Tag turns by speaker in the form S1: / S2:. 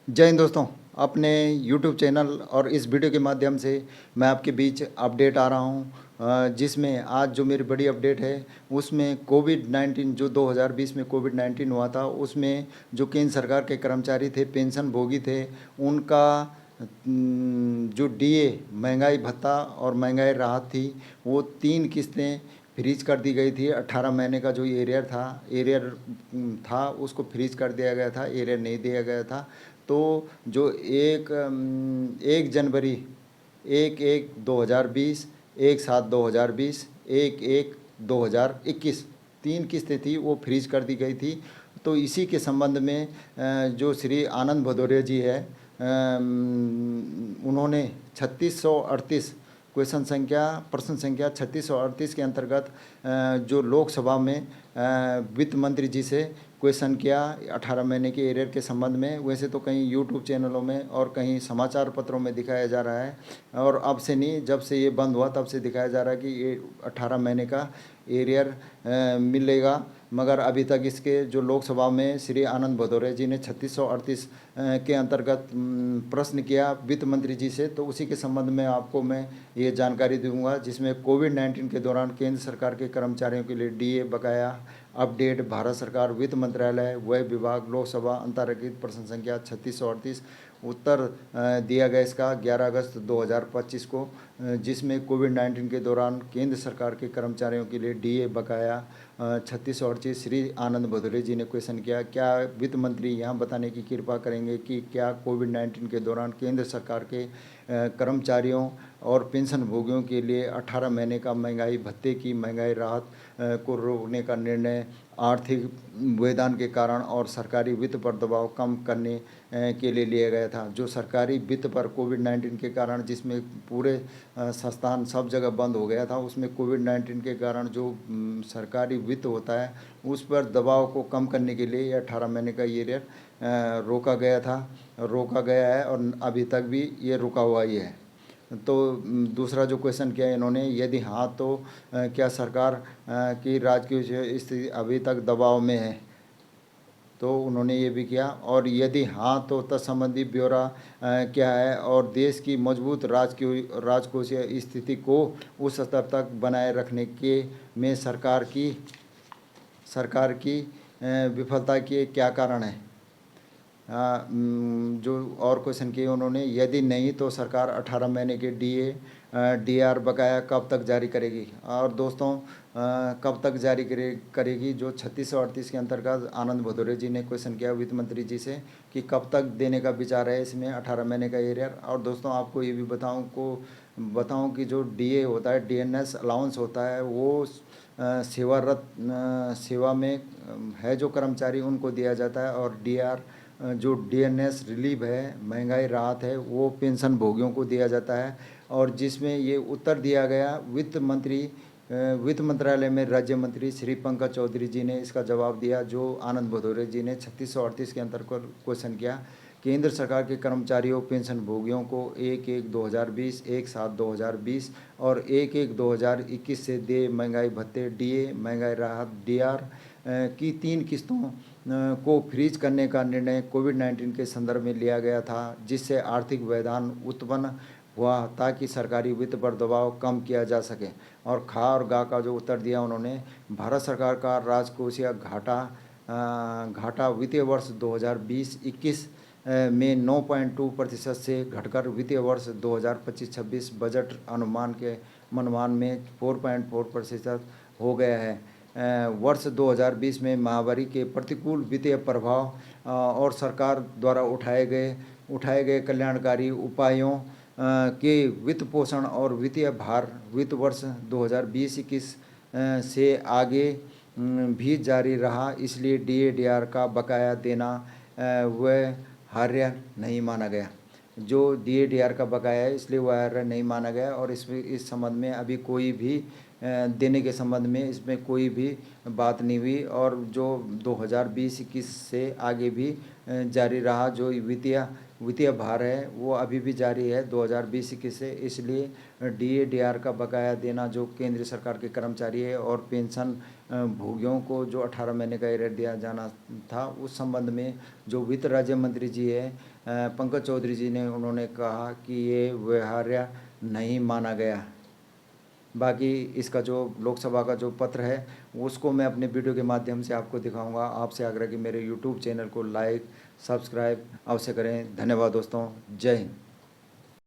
S1: जय हिंद दोस्तों। अपने YouTube चैनल और इस वीडियो के माध्यम से मैं आपके बीच अपडेट आ रहा हूँ, जिसमें आज जो मेरी बड़ी अपडेट है उसमें कोविड-19 जो 2020 में कोविड-19 हुआ था, उसमें जो केंद्र सरकार के कर्मचारी थे, पेंशन भोगी थे, उनका जो डीए महंगाई भत्ता और महंगाई राहत थी, वो 3 किस्तें फ्रीज कर दी गई थी। 18 महीने का जो एरियर था उसको फ्रीज कर दिया गया था, एरियर नहीं दिया गया था। तो जो 1 जनवरी 1/1/2020, 1/7/2020, 1/1/2021 3 किस्तें थी, वो फ्रीज कर दी गई थी। तो इसी के संबंध में जो श्री आनंद भदौरिया जी है, उन्होंने 3638 प्रश्न संख्या 3638 के अंतर्गत जो लोकसभा में वित्त मंत्री जी से क्वेश्चन किया 18 महीने के एरियर के संबंध में। वैसे तो कहीं यूट्यूब चैनलों में और कहीं समाचार पत्रों में दिखाया जा रहा है, और अब से नहीं, जब से ये बंद हुआ तब से दिखाया जा रहा है कि ये 18 महीने का एरियर मिलेगा। मगर अभी तक इसके जो लोकसभा में श्री आनंद भदौरिया जी ने 3638 के अंतर्गत प्रश्न किया वित्त मंत्री जी से, तो उसी के संबंध में आपको मैं ये जानकारी दूंगा, जिसमें कोविड-19 के दौरान केंद्र सरकार के कर्मचारियों के लिए डीए बकाया अपडेट, भारत सरकार वित्त मंत्रालय व्यय विभाग लोकसभा अंतर्गत प्रश्न संख्या 3638 उत्तर दिया गया इसका 11 अगस्त 2025 को, जिसमें कोविड-19 के दौरान केंद्र सरकार के कर्मचारियों के लिए डीए बकाया 3638 श्री आनंद भदौरिया जी ने क्वेश्चन किया। क्या वित्त मंत्री यहाँ बताने की कृपा करेंगे कि क्या कोविड-19 के दौरान केंद्र सरकार के कर्मचारियों और पेंशन भोगियों के लिए 18 महीने का महंगाई भत्ते की महंगाई राहत को रोकने का निर्णय आर्थिक व्यवधान के कारण और सरकारी वित्त पर दबाव कम करने के लिए लिया गया था। जो सरकारी वित्त पर कोविड-19 के कारण, जिसमें पूरे संस्थान सब जगह बंद हो गया था, उसमें कोविड-19 के कारण जो सरकारी वित्त होता है उस पर दबाव को कम करने के लिए 18 महीने का ये रोका गया है, और अभी तक भी ये रुका हुआ ही है। तो दूसरा जो क्वेश्चन किया इन्होंने, यदि हाँ तो क्या सरकार की राजकीय स्थिति अभी तक दबाव में है, तो उन्होंने ये भी किया। और यदि हाँ तो तत्संबंधी ब्यौरा क्या है, और देश की मजबूत राजकोषीय स्थिति को उस स्तर तक बनाए रखने के में सरकार की विफलता के क्या कारण है। जो और क्वेश्चन किए उन्होंने, यदि नहीं तो सरकार 18 महीने के डीआर बकाया कब तक जारी करेगी। और दोस्तों, कब तक जारी करेगी, जो 3638 के अंतर्गत आनंद भदौरिया जी ने क्वेश्चन किया वित्त मंत्री जी से कि कब तक देने का विचार है इसमें 18 महीने का एरियर। और दोस्तों, आपको ये भी बताऊं कि जो डीए होता है, डीएनएस अलाउंस होता है, वो सेवारत सेवा में है जो कर्मचारी, उनको दिया जाता है। और डीआर जो डीएनएस रिलीफ है, महंगाई राहत है, वो पेंशन भोगियों को दिया जाता है। और जिसमें ये उत्तर दिया गया वित्त मंत्रालय में राज्य मंत्री श्री पंकज चौधरी जी ने इसका जवाब दिया, जो आनंद भदौरिया जी ने 3638 के अंतर्गत क्वेश्चन किया। केंद्र सरकार के कर्मचारियों पेंशन भोगियों को 1/1/2020, 1/7/2020 और 1/1/2021 से दे महंगाई भत्ते डीए महंगाई राहत डीआर की 3 किस्तों को फ्रीज करने का निर्णय कोविड-19 के संदर्भ में लिया गया था, जिससे आर्थिक व्यवधान उत्पन्न हुआ ताकि सरकारी वित्त पर दबाव कम किया जा सके। और खा और गा का जो उत्तर दिया उन्होंने, भारत सरकार का राजकोषीय घाटा वित्तीय वर्ष 2020-21 में 9.2% से घटकर वित्तीय वर्ष 2025-26 बजट अनुमान में 4.4% हो गया है। वर्ष 2020 में महामारी के प्रतिकूल वित्तीय प्रभाव और सरकार द्वारा उठाए गए कल्याणकारी उपायों के वित्त पोषण और वित्तीय भार वित्त वर्ष 2020-21 से आगे भी जारी रहा, इसलिए डीए-डीआर का बकाया देना व्यवहार्य नहीं माना गया। जो डीए-डीआर का बकाया है, इसलिए व्यवहार्य नहीं माना गया, और इस संबंध में अभी कोई भी देने के संबंध में इसमें कोई भी बात नहीं हुई। और जो 2020-21 से आगे भी जारी रहा। जो वित्तीय भार है वो अभी भी जारी है 2020-21 से, इसलिए डीए डीआर का बकाया देना जो केंद्र सरकार के कर्मचारी है और पेंशन भोगियों को जो 18 महीने का एरियर दिया जाना था, उस संबंध में जो वित्त राज्य मंत्री जी है पंकज चौधरी जी ने उन्होंने कहा कि ये व्यवहार्य नहीं माना गया। बाकी इसका जो लोकसभा का जो पत्र है उसको मैं अपने वीडियो के माध्यम से आपको दिखाऊंगा। आपसे आग्रह कि मेरे यूट्यूब चैनल को लाइक सब्सक्राइब अवश्य करें। धन्यवाद दोस्तों, जय हिंद।